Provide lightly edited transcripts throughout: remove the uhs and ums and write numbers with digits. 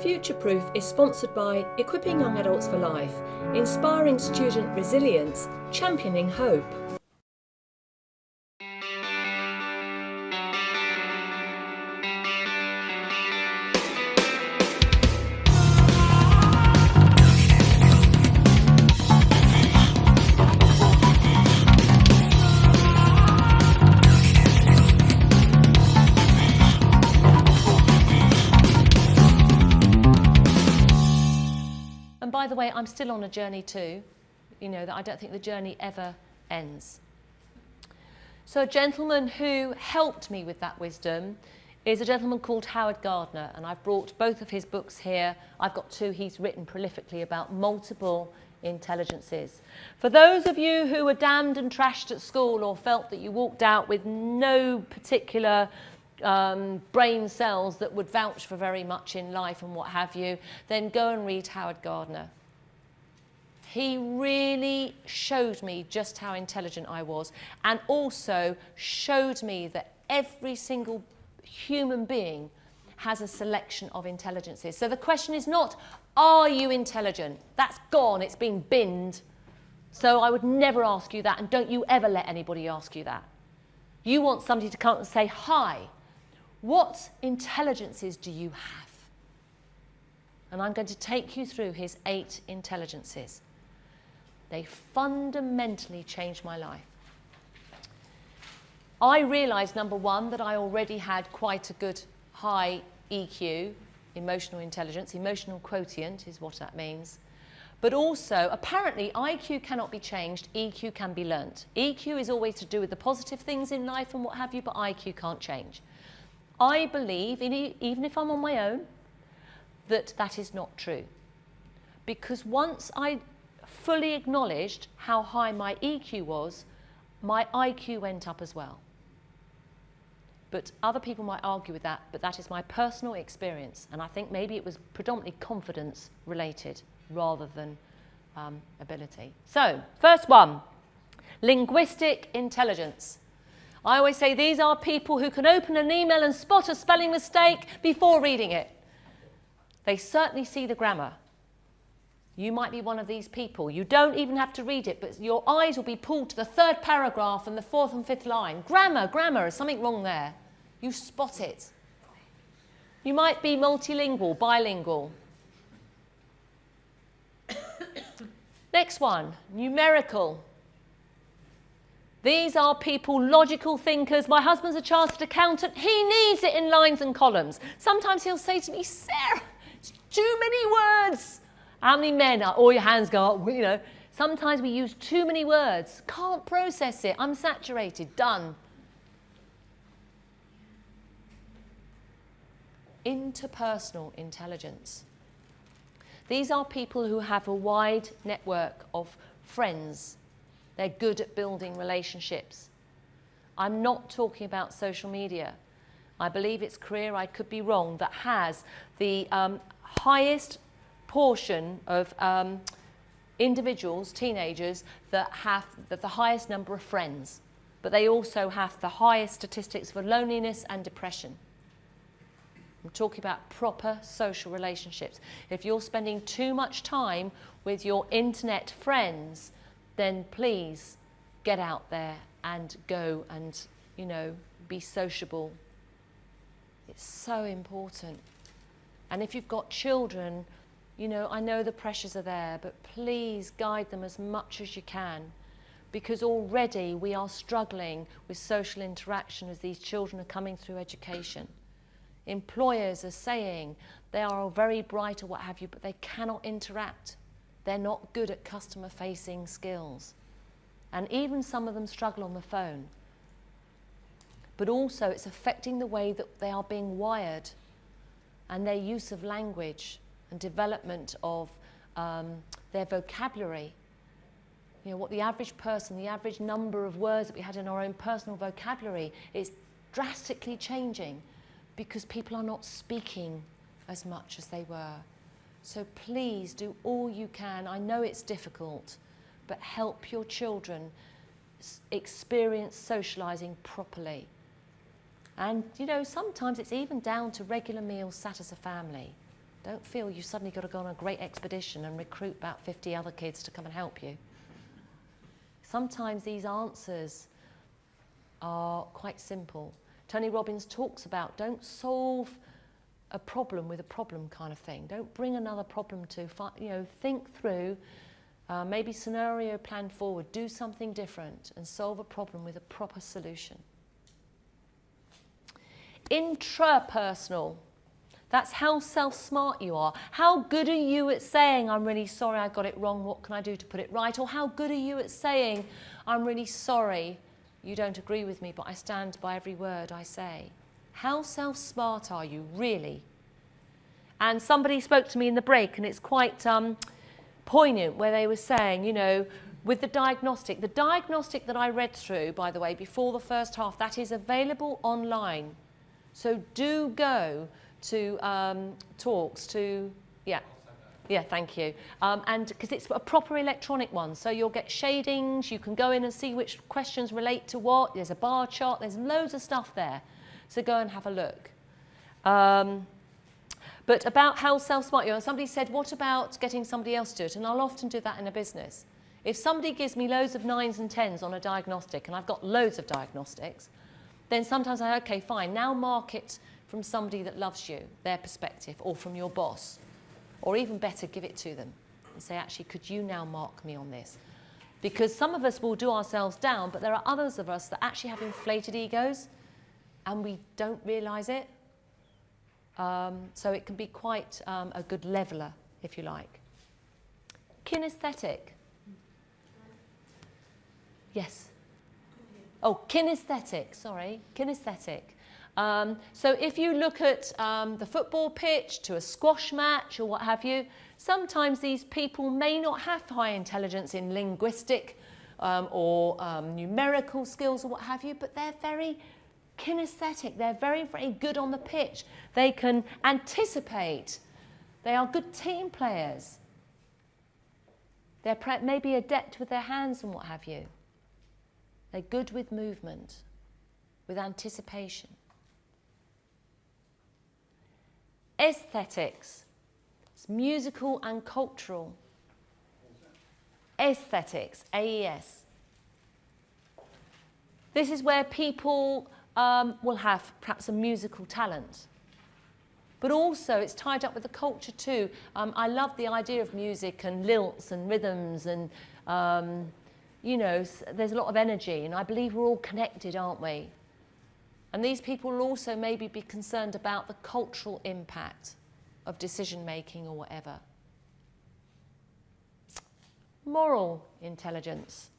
Future Proof is sponsored by Equipping Young Adults for Life, inspiring student resilience, championing hope. And by the way, I'm still on a journey too. You know, that I don't think the journey ever ends. So a gentleman who helped me with that wisdom is a gentleman called Howard Gardner, and I've brought both of his books here. I've got two he's written prolifically about multiple intelligences. For those of you who were damned and trashed at school or felt that you walked out with no particular brain cells that would vouch for very much in life and what have you, then go and read Howard Gardner. He really showed me just how intelligent I was, and also showed me that every single human being has a selection of intelligences. So the question is not, are you intelligent? That's gone, it's been binned. So I would never ask you that, and don't you ever let anybody ask you that. You want somebody to come up and say, hi, what intelligences do you have? And I'm going to take you through his 8 intelligences. They fundamentally changed my life. I realised, number one, that I already had quite a good high EQ, emotional intelligence. Emotional quotient is what that means. But also, apparently, IQ cannot be changed, EQ can be learnt. EQ is always to do with the positive things in life and what have you, but IQ can't change. I believe, even if I'm on my own, that that is not true. Because once I fully acknowledged how high my EQ was, my IQ went up as well. But other people might argue with that, but that is my personal experience. And I think maybe it was predominantly confidence related rather than ability. So, first one, linguistic intelligence. I always say these are people who can open an email and spot a spelling mistake before reading it. They certainly see the grammar. You might be one of these people. You don't even have to read it, but your eyes will be pulled to the 3rd paragraph and the 4th and 5th line. Grammar, there's something wrong there. You spot it. You might be multilingual, bilingual. Next one, numerical. These are people, logical thinkers. My husband's a chartered accountant. He needs it in lines and columns. Sometimes he'll say to me, Sarah, it's too many words. How many men are, all your hands go up, you know. Sometimes we use too many words. Can't process it. I'm saturated. Done. Interpersonal intelligence. These are people who have a wide network of friends. They're good at building relationships. I'm not talking about social media. I believe it's career, I could be wrong, that has the highest portion of individuals, teenagers, that have the highest number of friends. But they also have the highest statistics for loneliness and depression. I'm talking about proper social relationships. If you're spending too much time with your internet friends, then please get out there and go and, you know, be sociable. It's so important. And if you've got children, you know, I know the pressures are there, but please guide them as much as you can, because already we are struggling with social interaction as these children are coming through education. Employers are saying they are all very bright or what have you, but they cannot interact. They're not good at customer-facing skills. And even some of them struggle on the phone. But also it's affecting the way that they are being wired and their use of language and development of their vocabulary. You know, what the average person, the average number of words that we had in our own personal vocabulary is drastically changing because people are not speaking as much as they were. So please do all you can. I know it's difficult, but help your children experience socialising properly. And, you know, sometimes it's even down to regular meals sat as a family. Don't feel you've suddenly got to go on a great expedition and recruit about 50 other kids to come and help you. Sometimes these answers are quite simple. Tony Robbins talks about don't solve a problem with a problem kind of thing. Don't bring another problem to, think through, maybe scenario plan forward, do something different and solve a problem with a proper solution. Intrapersonal. That's how self-smart you are. How good are you at saying, I'm really sorry I got it wrong, what can I do to put it right? Or how good are you at saying, I'm really sorry, you don't agree with me, but I stand by every word I say. How self-smart are you, really? And somebody spoke to me in the break, and it's quite poignant, where they were saying, with the diagnostic that I read through, by the way, before the first half, that is available online. So do go to talks to, yeah, thank you. And because it's a proper electronic one, so you'll get shadings, you can go in and see which questions relate to what, there's a bar chart, there's loads of stuff there. So go and have a look. But about how self-smart you are, somebody said, what about getting somebody else to do it? And I'll often do that in a business. If somebody gives me loads of 9s and 10s on a diagnostic, and I've got loads of diagnostics, then sometimes I say, okay, fine, now mark it from somebody that loves you, their perspective, or from your boss. Or even better, give it to them and say, actually, could you now mark me on this? Because some of us will do ourselves down, but there are others of us that actually have inflated egos and we don't realise it. So it can be quite a good leveller, if you like. Kinesthetic. Yes. Oh, kinesthetic, sorry, kinesthetic. So if you look at the football pitch to a squash match or what have you, sometimes these people may not have high intelligence in linguistic or numerical skills or what have you, but they're very kinesthetic. They're very, very good on the pitch. They can anticipate. They are good team players. They're maybe adept with their hands and what have you. They're good with movement, with anticipation. Aesthetics. It's musical and cultural. Aesthetics, AES. This is where people will have perhaps a musical talent. But also it's tied up with the culture too. I love the idea of music and lilts and rhythms and, there's a lot of energy, and I believe we're all connected, aren't we? And these people will also maybe be concerned about the cultural impact of decision making or whatever. Moral intelligence.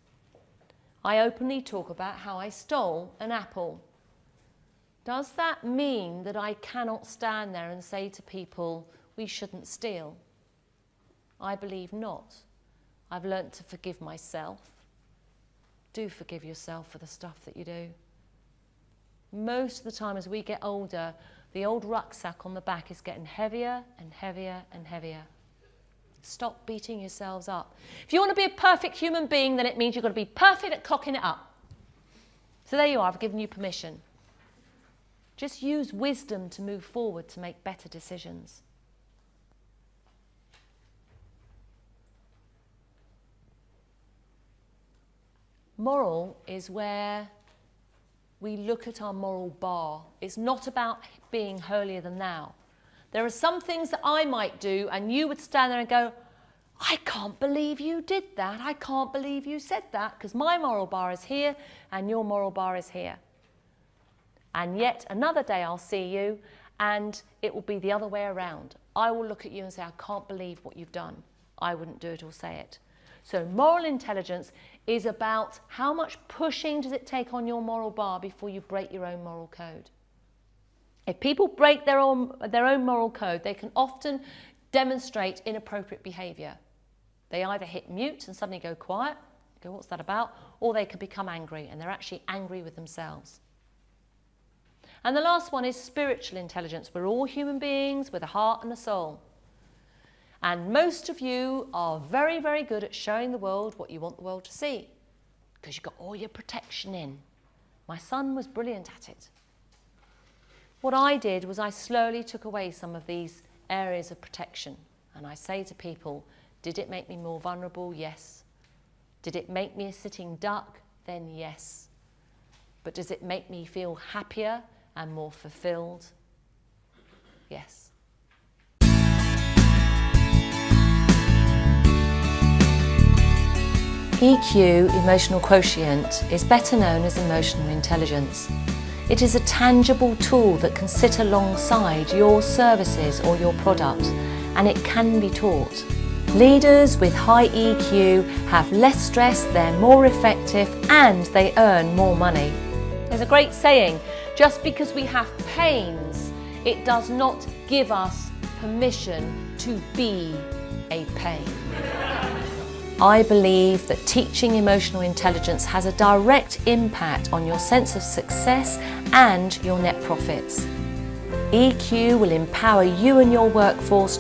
I openly talk about how I stole an apple. Does that mean that I cannot stand there and say to people, we shouldn't steal? I believe not. I've learnt to forgive myself. Do forgive yourself for the stuff that you do. Most of the time as we get older, the old rucksack on the back is getting heavier and heavier and heavier. Stop beating yourselves up. If you want to be a perfect human being, then it means you've got to be perfect at cocking it up. So there you are, I've given you permission. Just use wisdom to move forward to make better decisions. Moral is where we look at our moral bar. It's not about being holier than thou. There are some things that I might do and you would stand there and go, I can't believe you did that. I can't believe you said that, because my moral bar is here and your moral bar is here. And yet another day I'll see you and it will be the other way around. I will look at you and say, I can't believe what you've done. I wouldn't do it or say it. So moral intelligence is about how much pushing does it take on your moral bar before you break your own moral code. If people break their own moral code, they can often demonstrate inappropriate behaviour. They either hit mute and suddenly go quiet, go, what's that about? Or they can become angry, and they're actually angry with themselves. And the last one is spiritual intelligence. We're all human beings with a heart and a soul. And most of you are very, very good at showing the world what you want the world to see, because you've got all your protection in. My son was brilliant at it. What I did was I slowly took away some of these areas of protection. And I say to people, did it make me more vulnerable? Yes. Did it make me a sitting duck? Then yes. But does it make me feel happier and more fulfilled? Yes. EQ, emotional quotient, is better known as emotional intelligence. It is a tangible tool that can sit alongside your services or your product, and it can be taught. Leaders with high EQ have less stress, they're more effective, and they earn more money. There's a great saying, just because we have pains, it does not give us permission to be a pain. I believe that teaching emotional intelligence has a direct impact on your sense of success and your net profits. EQ will empower you and your workforce